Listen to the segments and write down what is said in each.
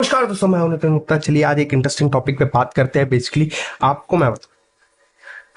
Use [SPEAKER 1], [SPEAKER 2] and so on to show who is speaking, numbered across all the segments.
[SPEAKER 1] नमस्कार दोस्तों, मैं हूं नितिन गुप्ता। चलिए आज एक इंटरेस्टिंग टॉपिक पे बात करते हैं। बेसिकली आपको मैं बताऊं,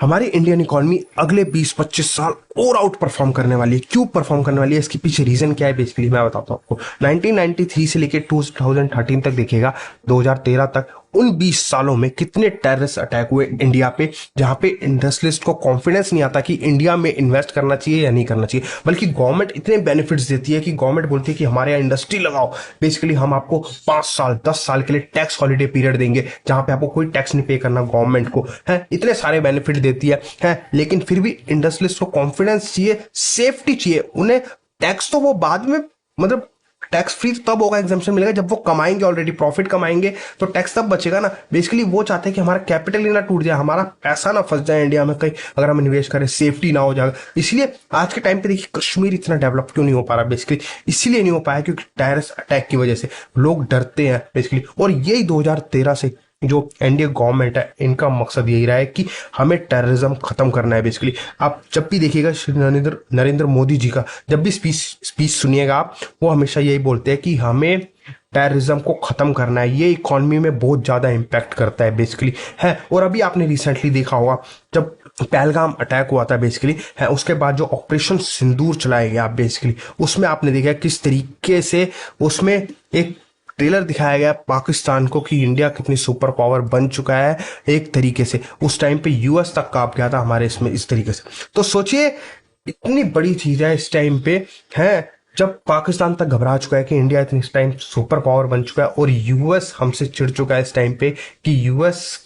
[SPEAKER 1] हमारी इंडियन इकोनॉमी अगले 20-25 साल और आउट परफॉर्म करने वाली है। क्यों परफॉर्म करने वाली है, इसके पीछे रीजन क्या है, बेसिकली मैं बताता हूं आपको। 1993 से लेकर 2013 तक देखिएगा, 2013 तक उन 20 सालों में कितने टेररिस्ट अटैक हुए इंडिया पे, जहां पे इंडस्ट्रियलिस्ट को कॉन्फिडेंस नहीं आता कि इंडिया में इन्वेस्ट करना चाहिए या नहीं करना चाहिए। बल्कि गवर्नमेंट इतने बेनिफिट्स देती है कि गवर्नमेंट बोलती है कि हमारे यहाँ इंडस्ट्री लगाओ, बेसिकली हम आपको 5 साल 10 साल के लिए टैक्स हॉलीडे पीरियड देंगे, जहां पे आपको कोई टैक्स नहीं पे करना गवर्नमेंट को है। इतने सारे बेनिफिट देती है, लेकिन फिर भी इंडस्ट्रियलिस्ट को कॉन्फिडेंस चाहिए, सेफ्टी चाहिए उन्हें। टैक्स तो वो बाद में, मतलब टैक्स फ्री तब होगा, एग्जाम्पशन मिलेगा जब वो कमाएंगे, ऑलरेडी प्रॉफिट कमाएंगे तो टैक्स तब बचेगा ना। बेसिकली वो चाहते हैं कि हमारा कैपिटल ही ना टूट जाए, हमारा पैसा ना फंस जाए इंडिया में कहीं, अगर हम इन्वेस्ट करें सेफ्टी ना हो जाएगा। इसलिए आज के टाइम पे देखिए कश्मीर इतना डेवलप क्यों नहीं हो पा रहा, बेसिकली इसीलिए नहीं हो पाया क्योंकि टेररिस्ट अटैक की वजह से लोग डरते हैं बेसिकली। और यही 2013 से जो एनडीए गवर्नमेंट है, इनका मकसद यही रहा है कि हमें टेररिज्म खत्म करना है बेसिकली। आप जब भी देखिएगा श्री नरेंद्र मोदी जी का जब भी स्पीच सुनिएगा आप, वो हमेशा यही बोलते हैं कि हमें टेररिज्म को खत्म करना है। ये इकोनॉमी में बहुत ज्यादा इंपैक्ट करता है बेसिकली है। और अभी आपने रिसेंटली देखा होगा जब पहलगाम अटैक हुआ था बेसिकली है, उसके बाद जो ऑपरेशन सिंदूर चलाया गया बेसिकली, उसमें आपने देखा किस तरीके से उसमें एक ट्रेलर दिखाया गया पाकिस्तान को कि इंडिया कितनी सुपर पावर बन चुका है एक तरीके से। उस टाइम पे यूएस तक कांप गया था हमारे इसमें इस तरीके से। तो सोचिए इतनी बड़ी चीज है इस टाइम पे है, जब पाकिस्तान तक घबरा चुका है कि इंडिया इतनी इस टाइम सुपर पावर बन चुका है, और यूएस हमसे चिढ़ चुका है इस टाइम पे कि यूएस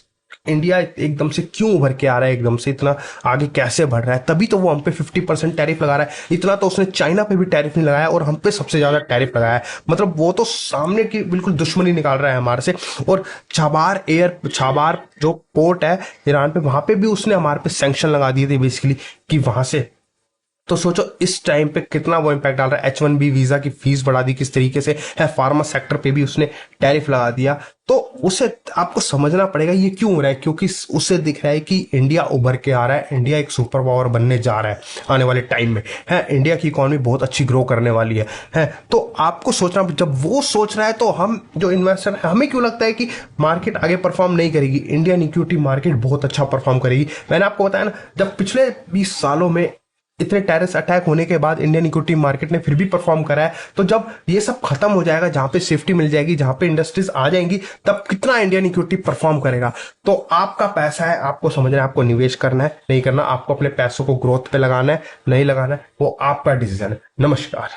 [SPEAKER 1] इंडिया एकदम से क्यों उभर के आ रहा है, एकदम से इतना आगे कैसे बढ़ रहा है। तभी तो वो हम पे 50% टैरिफ लगा रहा है। इतना तो उसने चाइना पे भी टैरिफ नहीं लगाया और हम पे सबसे ज्यादा टैरिफ लगाया है। मतलब वो तो सामने की बिल्कुल दुश्मनी निकाल रहा है हमारे से। और छाबार जो पोर्ट है ईरान पे, वहां पे भी उसने हमारे पे सैंक्शन लगा दिए थे बेसिकली कि वहां से। तो सोचो इस टाइम पे कितना वो इम्पैक्ट डाल रहा है। H1B वीजा की फीस बढ़ा दी किस तरीके से है, फार्मा सेक्टर पे भी उसने टैरिफ लगा दिया। तो उसे आपको समझना पड़ेगा ये क्यों हो रहा है, क्योंकि उसे दिख रहा है कि इंडिया उभर के आ रहा है, इंडिया एक सुपर पावर बनने जा रहा है आने वाले टाइम में है। इंडिया की इकोनॉमी बहुत अच्छी ग्रो करने वाली है। तो आपको सोचना, जब वो सोच रहा है तो हम जो इन्वेस्टर है, हमें क्यों लगता है कि मार्केट आगे परफॉर्म नहीं करेगी। इंडियन इक्विटी मार्केट बहुत अच्छा परफॉर्म करेगी। मैंने आपको बताया ना, जब पिछले 20 सालों में इतने टेररिस्ट अटैक होने के बाद इंडियन इक्विटी मार्केट ने फिर भी परफॉर्म करा है, तो जब ये सब खत्म हो जाएगा, जहां पे सेफ्टी मिल जाएगी, जहां पे इंडस्ट्रीज आ जाएंगी, तब कितना इंडियन इक्विटी परफॉर्म करेगा। तो आपका पैसा है, आपको समझना है आपको निवेश करना है नहीं करना, आपको अपने पैसों को ग्रोथ पे लगाना है नहीं लगाना है, वो आपका डिसीजन है। नमस्कार।